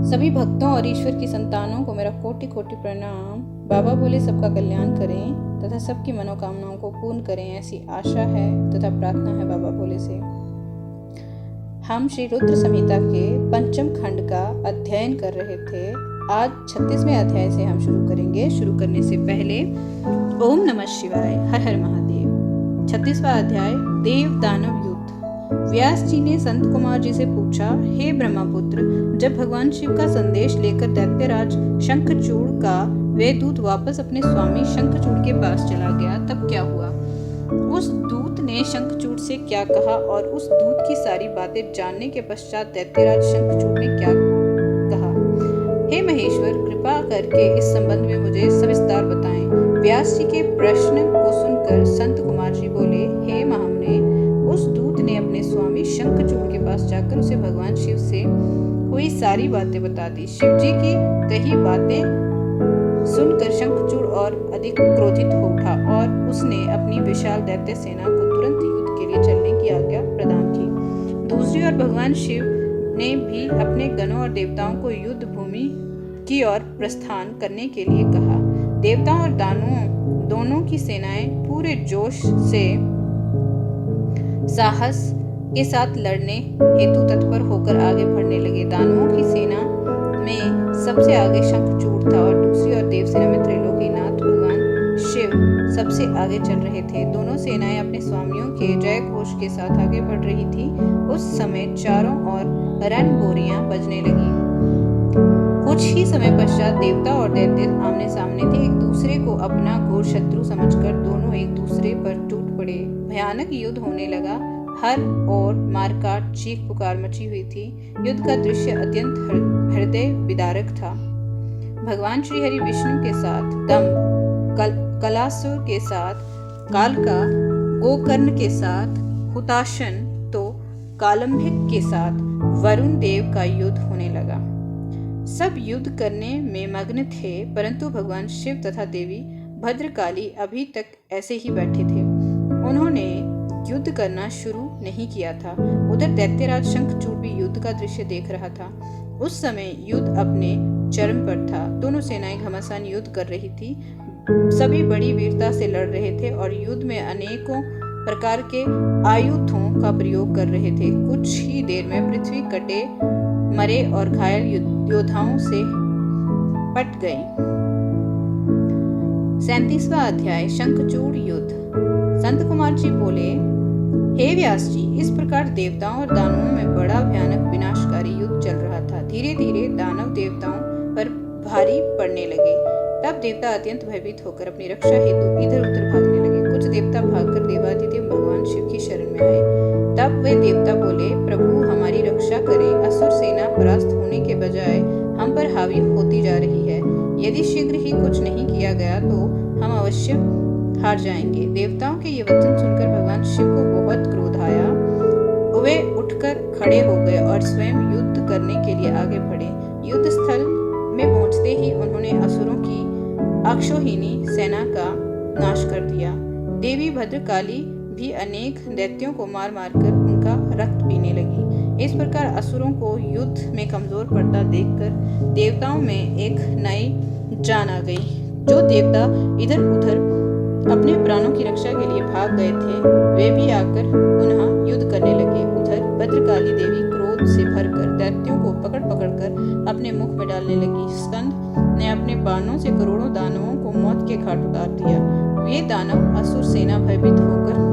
सभी भक्तों और ईश्वर की संतानों को मेरा कोटि कोटि प्रणाम। बाबा बोले सबका कल्याण करें तथा सबकी मनोकामनाओं को पूर्ण करें, ऐसी आशा है तथा प्रार्थना है बाबा भोले से। हम श्री रुद्र संहिता के पंचम खंड का अध्ययन कर रहे थे। आज 36वें अध्याय से हम शुरू करेंगे। शुरू करने से पहले ओम नमः शिवाय, हर हर महादेव। 36वां अध्याय, देव दानव युद्ध। व्यास जी ने संत कुमार जी से पूछा, हे ब्रह्मपुत्र, जब भगवान शिव का संदेश लेकर दैत्यराज शंखचूड़ का वे दूत वापस अपने स्वामी शंखचूड़ के पास चला गया, तब क्या हुआ? उस दूत ने शंखचूड़ से क्या कहा और उस दूत की सारी बातें जानने के पश्चात दैत्यराज शंखचूड़ ने क्या कहा? हे महेश्वर, कृपा करके इस संबंध में मुझे सविस्तार बताएं। व्यास जी के प्रश्न को सुनकर संत कुमार जी बोले, हे महामुने, उस दूत ने अपने स्वामी शंखचूड़ के पास जाकर उसे भगवान शिव से हुई सारी बातें बता दी। शिव जी की कही बातें सुनकर शंखचूड़ और अधिक क्रोधित हो उठा और उसने अपनी विशाल दैत्य सेना को तुरंत युद्ध के लिए चलने की आज्ञा प्रदान की। दूसरी ओर भगवान शिव ने भी अपने गणों और देवताओं को युद्ध भूमि की ओर प्रस्थान करने के लिए कहा। देवताओं और दानवों दोनों की सेनाएं पूरे जोश से साहस के साथ लड़ने हेतु तत्पर होकर आगे बढ़ने लगे। दानवों की सेना में सबसे आगे शंखचूड़ था और दूसरी ओर देवसेना में त्रैलोकीनाथ भगवान शिव सबसे आगे चल रहे थे। दोनों सेनाएं अपने स्वामियों के जय घोष के साथ आगे बढ़ रही थी। उस समय चारों ओर रणभेरियां बजने लगी। कुछ ही समय पश्चात देवता और दैत्य आमने सामने थे। एक दूसरे को अपना घोर शत्रु समझकर दोनों एक दूसरे पर टूट पड़े। भयानक युद्ध होने लगा। हर ओर मारकाट, चीख पुकार मची हुई थी। युद्ध का दृश्य अत्यंत हृदय विदारक था। भगवान श्री हरि विष्णु के साथ दंभ, कलासुर के साथ कालका, गोकर्ण के साथ हुताशन तो कालंभिक के साथ वरुण देव का युद्ध होने लगा। सब युद्ध करने में मग्न थे, परंतु भगवान शिव तथा देवी भद्रकाली अभी तक ऐसे ही बैठे थे। उन्होंने युद्ध करना शुरू नहीं किया था। उधर दैत्यराज शंखचूड़ भी युद्ध का दृश्य देख रहा था। उस समय युद्ध अपने चरम पर था। दोनों सेनाएं घमासान युद्ध कर रही थी। सभी बड़ी वीरता से लड़ रहे थे और युद्ध में अनेकों प्रकार के आयुधों का प्रयोग कर रहे थे। कुछ ही देर में पृथ्वी कटे मरे और घायल योद्धाओं से पट गई। 37वां अध्याय, शंखचूड़ युद्ध। संत कुमार जी बोले, हे व्यास जी, इस प्रकार देवताओं और दानवों में बड़ा भयानक विनाशकारी युद्ध चल रहा था। धीरे धीरे दानव देवताओं पर भारी पड़ने लगे। तब देवता अत्यंत भयभीत होकर अपनी रक्षा हेतु इधर उधर भागने लगे। कुछ देवता भागकर देवाधिदेव भगवान शिव की शरण में आए। तब वे देवता बोले, प्रभु हमारी रक्षा करें। असुर सेना परास्त होने के बजाय हम पर हावी होती जा रही है। यदि शीघ्र ही कुछ नहीं किया गया तो हम अवश्य हार जाएंगे। देवताओं के ये वचन सुनकर भगवान शिव को बहुत क्रोध आया। वे उठकर खड़े हो गए और स्वयं युद्ध करने के लिए आगे बढ़े। युद्ध स्थल में पहुंचते ही उन्होंने असुरों की अक्षौहिणी सेना का नाश कर दिया। देवी भद्रकाली भी अनेक दैत्यों को मार मारकर उनका रक्त पीने लगी। इस प्रकार असुरों को युद्ध में कमजोर पड़ता देखकर देवताओं में एक नई जान आ गई। जो देवता इधर उधर अपने प्राणों की रक्षा के लिए भाग गए थे, वे भी आकर पुनः युद्ध करने लगे। उधर भद्रकाली देवी क्रोध से भरकर दैत्यों को पकड़ कर अपने मुख में डालने लगी। स्कंद ने अपने बाणों से करोड़ों दानवों को मौत के घाट उतार दिया। वे दानव असुर सेना भयभीत होकर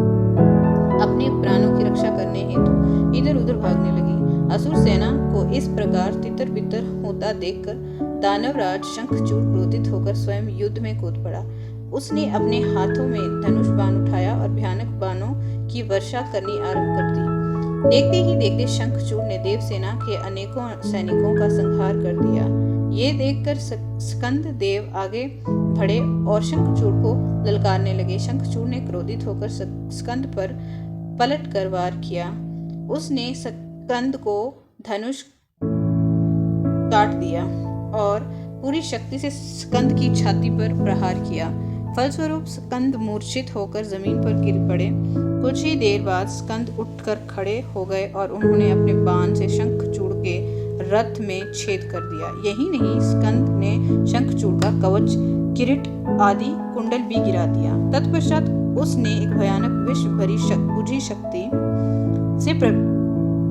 अपने प्राणों की रक्षा करने हेतु इधर उधर भागने लगी। असुर सेना को इस प्रकार तितर बितर होता देखकर दानवराज शंखचूड़ क्रोधित होकर स्वयं युद्ध में कूद पड़ा। उसने अपने हाथों में धनुष बाण उठाया और भयानक बाणों की वर्षा करनी आरंभ कर दी। देखते ही देखते शंखचूड़ ने देवसेना के अनेकों सैनिकों का संहार कर दिया। ये देखकर स्कंद देव आगे बढ़े और शंखचूड़ को ललकारने लगे। शंखचूड़ ने क्रोधित होकर स्कंद पर पलट कर वार किया। उसने स्कंद को धनुष काट दिया और पूरी शक्ति से स्कंद की छाती पर प्रहार किया। फलस्वरूप स्कंद मूर्छित होकर जमीन पर गिर पड़े। कुछ ही देर बाद स्कंद उठकर खड़े हो गए और उन्होंने अपने बाण से शंखचूड़ के रथ में छेद कर दिया। यही नहीं, स्कंद ने शंखचूड़ का कवच, किरीट आदि कुंडल भी गिरा दिया। तत्पश्चात उसने एक भयानक विष भरी बुझी शक्ति से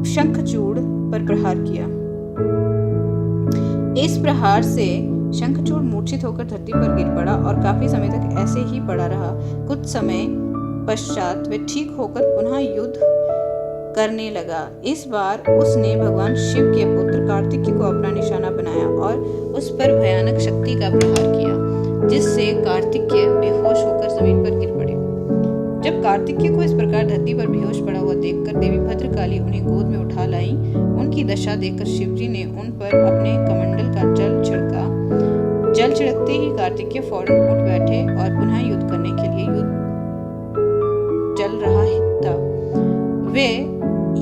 शंखचूड़ पर प्रहार किया। इस प्रहार से शंखचूड़ मूर्छित होकर धरती पर गिर पड़ा और काफी समय तक ऐसे ही पड़ा रहा। कुछ समय पश्चात वह ठीक होकर पुनः युद्ध करने लगा। इस बार उसने भगवान शिव के पुत्र कार्तिकेय को अपना निशाना बनाया और उस पर भयानक शक्ति का प्रहार किया, जिससे कार्तिकेय बेहोश होकर जमीन पर गिर पड़े। जब कार्तिकेय को इस प्रकार धरती पर बेहोश पड़ा हुआ देखकर देवी भद्रकाली उन्हें गोद में उठा लाई। उनकी दशा देखकर शिवजी ने उन पर अपने कमंडल का जल छिड़का। जल छिड़कते ही कार्तिकेय फौरन उठ बैठे और पुनः युद्ध करने के लिए युद्ध चल रहा था। वे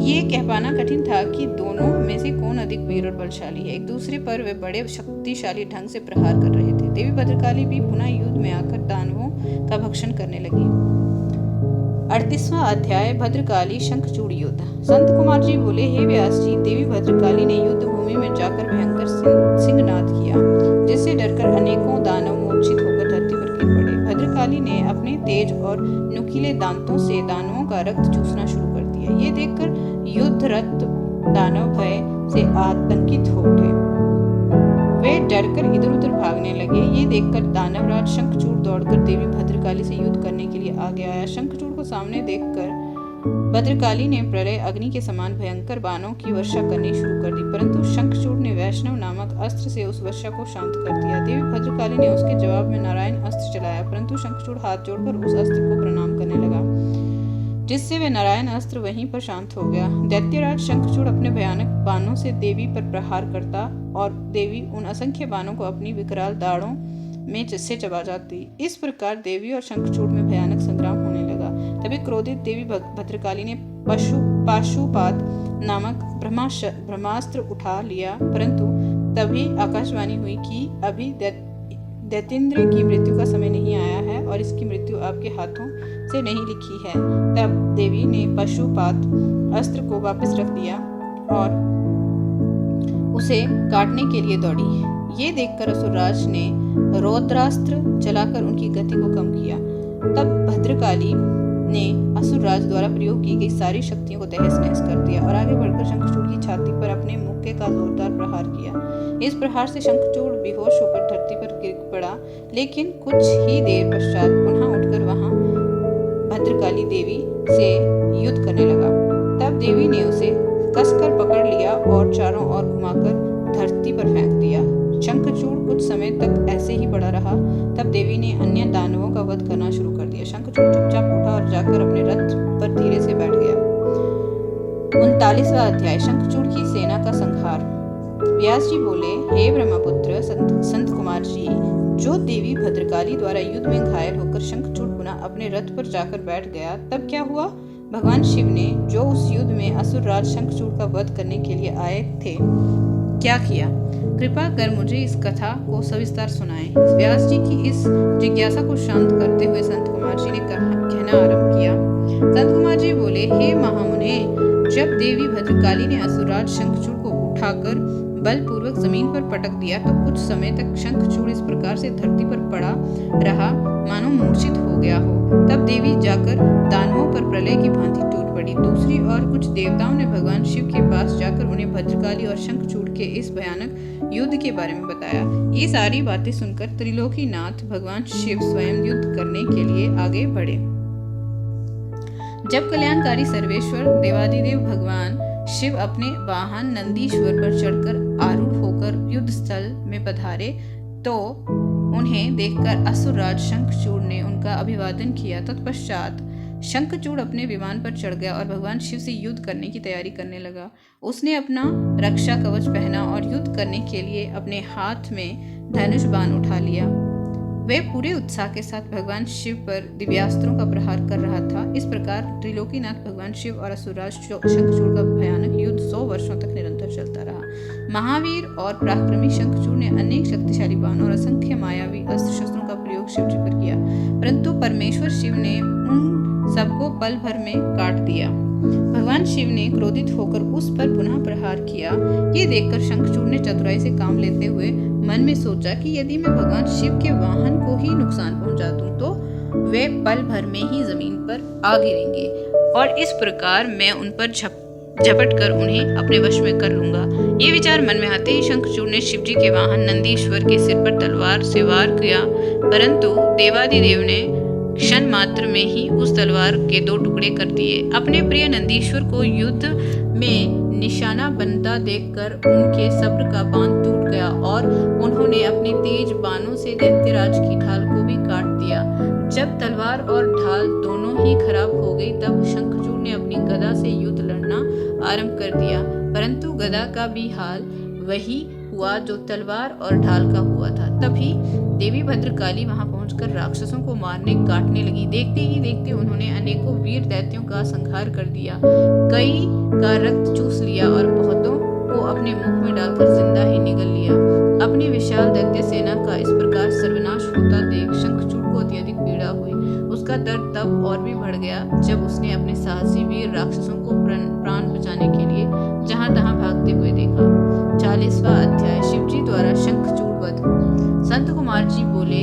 ये कह पाना कठिन था कि दोनों में से कौन अधिक वीर और बलशाली है। एक दूसरे पर वे बड़े शक्तिशाली ढंग से प्रहार कर रहे थे। देवी भद्रकाली भी पुनः युद्ध में आकर दानवों का भक्षण करने लगी। 38वां अध्याय, भद्रकाली शंखचूड़ युद्ध। संत कुमार जी बोले, हे व्यास जी, देवी भद्रकाली ने युद्ध भूमि में जाकर भयंकर सिंहनाद किया, जिससे डरकर अनेकों दानव मूर्छित होकर धरती पर गिर पड़े। भद्रकाली ने अपने तेज और नुकीले दांतों से दानवों का रक्त चूसना शुरू कर दिया। ये देखकर युद्धरत दानव भय से आतंकित हो उठे। वे डरकर इधर उधर भागने लगे। ये देखकर दानवराज शंखचूड़ दौड़कर देवी भद्रकाली से युद्ध करने के लिए आगे आया। शंखचूड़ को सामने देखकर भद्रकाली ने प्रलय अग्नि के समान भयंकर बाणों की वर्षा करनी शुरू कर दी, परंतु शंखचूड़ ने वैष्णव नामक अस्त्र से उस वर्षा को शांत कर दिया। देवी भद्रकाली ने उसके जवाब में नारायण अस्त्र चलाया, परंतु शंखचूड़ हाथ जोड़कर उस अस्त्र को प्रणाम करने लगा, जिससे वह नारायण अस्त्र वहीं पर शांत हो गया। दैत्यराज शंखचूड़ अपने भयानक बाणों से देवी पर प्रहार करता और देवी उन असंख्य बाणों को अपनी विकराल दाढ़ों में से चबा जाती। इस प्रकार देवी और शंखचूड़ में भयानक संग्राम होने लगा। तभी क्रोधित देवी भद्रकाली ने पाशुपात नामक ब्रह्मास्त्र उठा लिया, परंतु तभी आकाशवाणी हुई कि अभी दैत्येंद्र की मृत्यु का समय नहीं आया है और इसकी मृत्यु आपके हाथों से नहीं लिखी है। तब देवी ने पशुपात अस्त्र को वापस रख दिया और उसे काटने के लिए दौड़ी। ये देखकर असुरराज ने रौद्रास्त्र चलाकर उनकी गति को कम किया। तब भद्रकाली ने असुरराज द्वारा प्रयोग की गई सारी शक्तियों को तहस नहस कर दिया और आगे बढ़कर शंखचूड़ की छाती पर अपने मुक्के का जोरदार प्रहार किया। इस प्रहार से शंखचूड़ बेहोश होकर धरती पर गिर पड़ा, लेकिन कुछ ही देर पश्चात पुनः उठकर वहां भद्रकाली देवी से युद्ध करने लगा। तब देवी ने उसे कसकर पकड़ लिया और चारों ओर घुमाकर धरती पर फेंक दिया। शंखचूड़ कुछ समय तक ऐसे ही पड़ा रहा। तब देवी ने अन्य दानवों का वध करना शुरू कर दिया। शंखचूड़ चुपचाप उठा और जाकर अपने रथ पर धीरे से बैठ गया। 39वां अध्याय, शंखचूड़ की सेना का संहार। व्यास जी बोले, हे ब्रह्मपुत्र संत कुमार जी, जो देवी भद्रकाली द्वारा युद्ध में घायल होकर शंखचूड़ पुनः अपने रथ पर जाकर बैठ गया, तब क्या हुआ? भगवान शिव ने, जो उस युद्ध में असुरराज शंखचूड़ का वध करने के लिए आए थे, क्या किया? कृपा कर मुझे इस कथा को सविस्तार सुनाएं। व्यास जी की इस जिज्ञासा को शांत करते हुए संत कुमार जी ने कहना आरंभ किया। संत कुमार जी बोले, हे महामुने, जब देवी भद्रकाली ने असुरराज शंखचूड़ को उठाकर बलपूर्वक जमीन पर पटक दिया, तो कुछ समय तक शंखचूड़ इस प्रकार से धरती पर पड़ा रहा मानो मूर्छित हो गया हो। तब देवी जाकर दानवों पर प्रलय की भांति टूट पड़ी। दूसरी ओर कुछ देवताओं ने भगवान शिव के पास जाकर उन्हें भद्रकाली और शंखचूड़ के इस भयानक युद्ध के बारे में बताया। ये सारी बातें सुनकर त्रिलोकीनाथ भगवान शिव स्वयं युद्ध करने के लिए आगे बढ़े। जब कल्याणकारी सर्वेश्वर देवादिदेव भगवान शिव अपने वाहन नंदीश्वर पर चढ़कर आरूढ़ होकर युद्ध स्थल में पधारे, तो उन्हें देखकर असुरराज शंखचूड़ ने उनका अभिवादन किया। तत्पश्चात शंखचूड़ अपने विमान पर चढ़ गया और भगवान शिव से युद्ध करने की तैयारी करने लगा। उसने अपना रक्षा कवच पहना और युद्ध करने के लिए अपने हाथ में धनुष बाण उठा लिया। वह पूरे उत्साह के साथ भगवान शिव पर दिव्यास्त्रों का प्रहार कर रहा था। इस प्रकार त्रिलोकीनाथ भगवान शिव और असुरराज शंखचूड़ का भयानक युद्ध 100 वर्षों तक निरंतर चलता रहा। महावीर और पराक्रमी शंखचूड़ ने अनेक शक्तिशाली बाणों और असंख्य मायावी अस्त्र शस्त्रों का प्रयोग शिवजी पर किया, परंतु परमेश्वर शिव ने उन सबको पल भर में काट दिया। भगवान शिव ने क्रोधित होकर उस पर पुनः प्रहार किया। ये देखकर शंखचूड़ ने चतुराई से काम लेते हुए मन में सोचा कि यदि मैं भगवान शिव के वाहन को ही नुकसान पहुंचा दूं तो वे पल भर में ही जमीन पर आ गिरेंगे और इस प्रकार मैं उन पर झपट कर उन्हें अपने वश में कर लूंगा। ये विचार मन में आते ही शंखचूड़ ने शिवजी के वाहन नंदीश्वर के सिर पर तलवार से वार किया, परंतु देवादिदेव ने क्षण मात्र में ही उस तलवार के 2 टुकड़े कर दिए। अपने प्रिय नंदीश्वर को युद्ध में निशाना बनता देखकर उनके सब्र का बांध टूट गया और उन्होंने अपने तेज बाणों से दैत्यराज की ढाल को भी काट दिया। जब तलवार और ढाल दोनों ही खराब हो गई तब शंखचूड़ ने अपनी गदा से युद्ध लड़ना आरंभ कर दिया, परंतु गदा का भी हाल वही हुआ जो तलवार और ढाल का हुआ था। तभी देवी भद्रकाली वहां पहुंचकर राक्षसों को मारने काटने लगी। देखते ही देखते उन्होंने अनेकों वीर दैत्यों का संहार कर दिया, कई का रक्त चूस लिया और बहुतों को अपने मुख में डालकर जिंदा ही निगल लिया। अपनी विशाल दैत्य सेना का इस प्रकार सर्वनाश होता देख शंखचूड़ को अत्यधिक पीड़ा हुई। उसका दर्द तब और भी बढ़ गया जब उसने अपने साहसी वीर राक्षसों को प्राण बचाने के लिए जहां तहां भागते हुए देखा। 40वां अध्याय शिवजी द्वारा शंखचूड़ वध। संत कुमार जी बोले,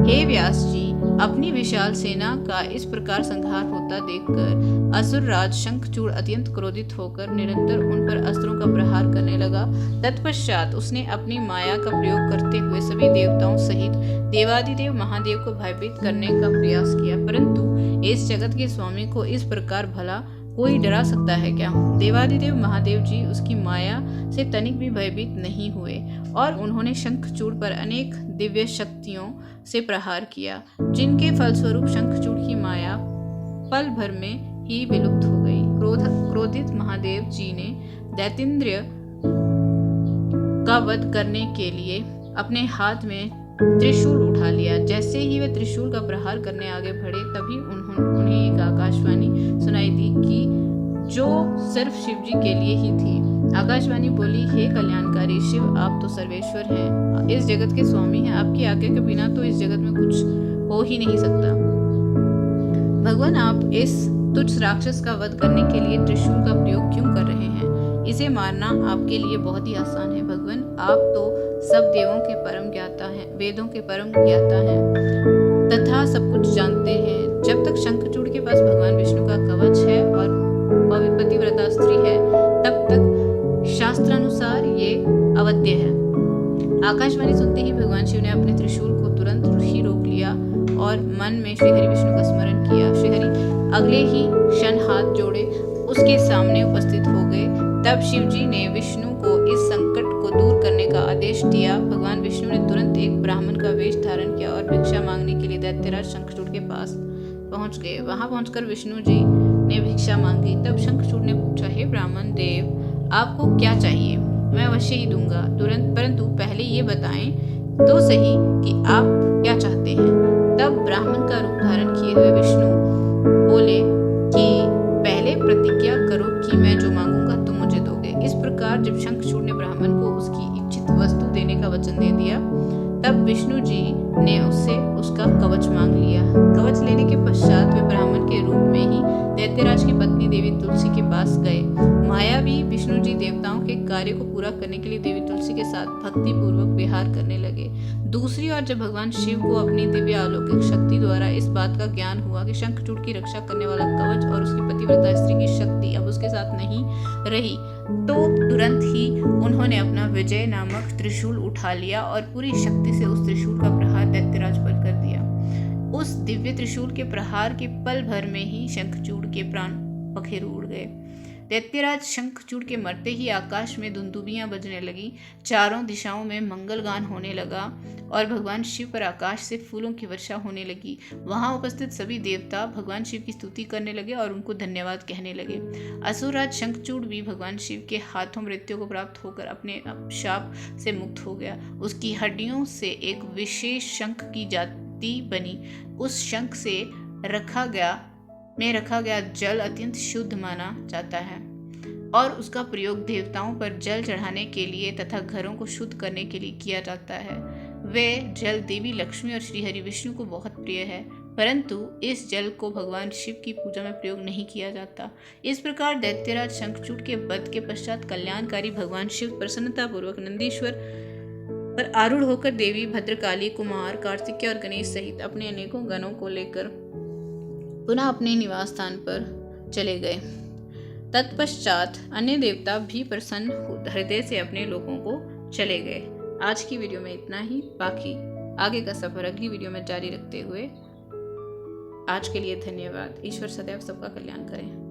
हे व्यास जी, अपनी विशाल सेना का इस प्रकार संहार होता देखकर असुर राज शंखचूड़ अत्यंत क्रोधित होकर निरंतर उन पर अस्त्रों का प्रहार करने लगा। तत्पश्चात उसने अपनी माया का प्रयोग करते हुए सभी देवताओं सहित देवादिदेव महादेव को भयभीत करने का प्रयास किया, परंतु इस जगत के स्वामी को इस प्रकार भला कोई डरा सकता है क्या? देवादिदेव महादेव जी उसकी माया से तनिक भी भयभीत नहीं हुए और उन्होंने शंखचूड़ पर अनेक दिव्य शक्तियों से प्रहार किया, जिनके फलस्वरूप शंखचूड़ की माया पल भर में ही विलुप्त हो गई। क्रोधित महादेव जी ने दैत्येंद्र का वध करने के लिए अपने हाथ में त्रिशूल उठा लिया। जैसे ही वे त्रिशूल का प्रहार करने आगे बढ़े तभी उन्हें एक आकाशवाणी सुनाई दी कि जो सिर्फ शिवजी के लिए ही थी। आकाशवाणी बोली, हे कल्याणकारी शिव, आप तो सर्वेश्वर हैं, इस जगत के स्वामी हैं, आपकी आज्ञा के बिना तो इस जगत में कुछ हो ही नहीं सकता। भगवान, आप इस तुच्छ राक्षस का वध करने के लिए त्रिशूल का प्रयोग क्यों कर रहे हैं? इसे मारना आपके लिए बहुत ही आसान है। भगवान, आप तो सब देवों के परम ज्ञाता हैं, वेदों के परम ज्ञाता हैं तथा सब कुछ जानते हैं। जब तक शंखचूड़ के पास भगवान विष्णु का कवच है और पतिव्रता स्त्री है तब तक शास्त्रानुसार ये अवध्य है। आकाशवाणी सुनते ही भगवान शिव ने अपने त्रिशूल को तुरंत ही रोक लिया और मन में श्रीहरि विष्णु का स्मरण किया। श्रीहरि अगले ही क्षण हाथ जोड़े उसके सामने उपस्थित हो गए। तब शिवजी ने विष्णु को इस संकट को दूर करने का आदेश दिया। भगवान विष्णु ने तुरंत एक ब्राह्मण का वेश धारण किया और भिक्षा मांगने के लिए दैत्यराज शंखचूड़ के पास पहुंच गए। वहां पहुंचकर विष्णु जी ने भिक्षा मांगी। तब शंखचूड़ ने पूछा, हे ब्राह्मण देव, आपको क्या चाहिए? मैं अवश्य ही दूंगा, तुरंत, परंतु पहले ये बताएं तो सही कि आप क्या चाहते हैं। तब ब्राह्मण का रूप धारण किए हुए विष्णु बोले कि पहले प्रतिज्ञा करो कि मैं जो मांगूंगा तुम मुझे दोगे। इस प्रकार जब शंखचूड़ ने ब्राह्मण को उसकी इच्छित वस्तु देने का वचन दे दिया तब विष्णु जी ने उससे उसका कवच मांग लिया। कवच लेने के पश्चात वे ब्राह्मण के रूप में ही दैत्यराज की पत्नी देवी तुलसी के पास गए। मायावी विष्णु जी देवताओं के कार्य को पूरा करने के लिए देवी तुलसी के साथ भक्ति पूर्वक विहार करने लगे। दूसरी ओर जब भगवान शिव को अपनी दिव्य अलौकिक शक्ति द्वारा इस बात का ज्ञान हुआ कि शंखचूड़ की रक्षा करने वाला कवच और उसकी पतिव्रता स्त्री की शक्ति अब उसके साथ नहीं रही तो तुरंत ही उन्होंने अपना विजय नामक त्रिशूल उठा लिया और पूरी शक्ति से उस त्रिशूल का प्रहार दैत्यराज पर कर दिया। उस दिव्य त्रिशूल के प्रहार के पल भर में ही शंखचूड़ के प्राण पखेरु उड़ गए। दैत्यराज शंखचूड़ के मरते ही आकाश में दुंदुबियां बजने लगी, चारों दिशाओं में मंगलगान होने लगा और भगवान शिव पर आकाश से फूलों की वर्षा होने लगी। वहां उपस्थित सभी देवता भगवान शिव की स्तुति करने लगे और उनको धन्यवाद कहने लगे। असुरराज शंखचूड़ भी भगवान शिव के हाथों मृत्यु को प्राप्त होकर अपने शाप से मुक्त हो गया। उसकी हड्डियों से एक विशेष शंख की जाति बनी। उस शंख से रखा गया जल अत्यंत शुद्ध माना जाता है और उसका प्रयोग देवताओं पर जल चढ़ाने के लिए तथा घरों को शुद्ध करने के लिए किया जाता है। वे जल देवी लक्ष्मी और श्रीहरि विष्णु को बहुत प्रिय है। परंतु इस जल को भगवान शिव की पूजा में प्रयोग नहीं किया जाता। इस प्रकार दैत्यराज शंखचूड़ के वध के पश्चात कल्याणकारी भगवान शिव प्रसन्नतापूर्वक नंदीश्वर पर आरूढ़ होकर देवी भद्रकाली, कुमार, कार्तिकेय और गणेश सहित अपने अनेकों गणों को लेकर पुनः अपने निवास स्थान पर चले गए। तत्पश्चात अन्य देवता भी प्रसन्न हृदय से अपने लोगों को चले गए। आज की वीडियो में इतना ही। बाकी आगे का सफर अगली वीडियो में जारी रखते हुए आज के लिए धन्यवाद। ईश्वर सदैव सबका कल्याण करें।